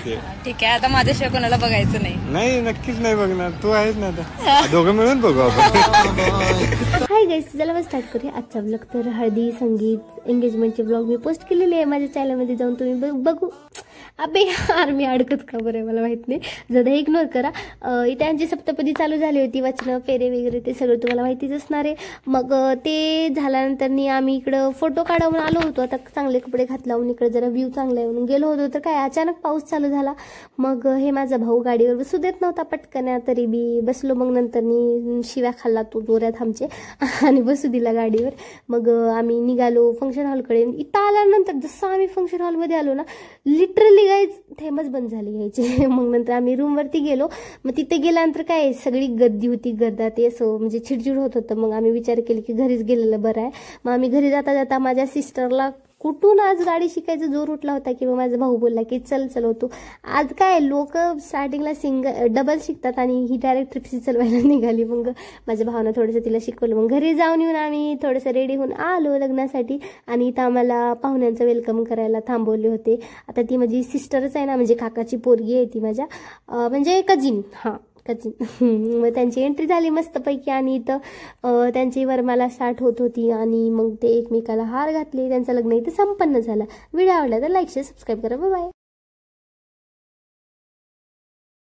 बघते. ठीक आहे, आता माझ्याशिवाय कोणाला बघायचं नाही. नाही, नक्कीच नाही बघणार. तू आहेस ना आता, दोघं मिळून बघू आपण. हाय गाईस, चला मग स्टार्ट करूया आजचा ब्लॉग. तर हळदी, संगीत, एंगेजमेंटचे ब्लॉग मी पोस्ट केलेले आहे माझ्या चॅनलमध्ये, जाऊन तुम्ही बघू. अबे यार, मी अडकत का बरं मला माहित नाही, जरा इग्नोर करा. त्यांची सप्तपदी चालू झाली होती, वाचणं, फेरे वगैरे ते सगळं तुम्हाला माहितीच असणार आहे. मग ते झाल्यानंतर आम्ही इकडं फोटो काढून आलो होतो. आता चांगले कपडे घात लावून इकडे जरा व्ह्यू चांगला आहे म्हणून गेलो होतो. तर काय अचानक पाऊस चालू झाला. मग हे माझा भाऊ गाडीवर बसू देत नव्हता पटकन, तरी बी बसलो. मग नंतर शिव्या खाल्ला तो जोऱ्यात आमचे आणि बसू दिला गाडीवर. मग आम्ही निघालो फंक्शन हॉलकडे. इथं आल्यानंतर जसं आम्ही फंक्शन हॉलमध्ये आलो ना, लिटरली गाईज थेंबच बंद झाली यायचे. मग नंतर आम्ही रूमवरती गेलो. मग तिथे गेल्यानंतर काय सगळी गर्दी होती, गर्दा ते असं म्हणजे चिडचिड होत होतं. मग आम्ही विचार केला की घरीच गेलेलं बरं आहे. मग आम्ही घरी जाता जाता माझ्या सिस्टरला कुठून आज गाडी शिकायचा जोर उठला होता की माझा भाऊ बोलला की चल होतो. आज काय लोक स्टार्टिंगला डबल शिकतात आणि ही डायरेक्ट ट्रिप्सी चालवायला निघाली. मग माझ्या भावानं थोडंसं तिला शिकवलं. मग घरी जाऊन येऊन आम्ही थोडंसं रेडी होऊन आलो लग्नासाठी. आणि इथं आम्हाला पाहुण्यांचं वेलकम करायला थांबवले होते. आता ती माझी सिस्टरच आहे ना, म्हणजे काकाची पोरगी आहे ती माझ्या, म्हणजे कजिन. हां, मग त्यांची एंट्री झाली मस्तपैकी. आणि इथं त्यांची वरमाला स्टार्ट होत होती आणि मग ते एकमेकाला हार घातले. त्यांचं लग्न इथं संपन्न झालं. व्हिडिओ आवडला तर लाईक शेअर सबस्क्राईब करा. बाय.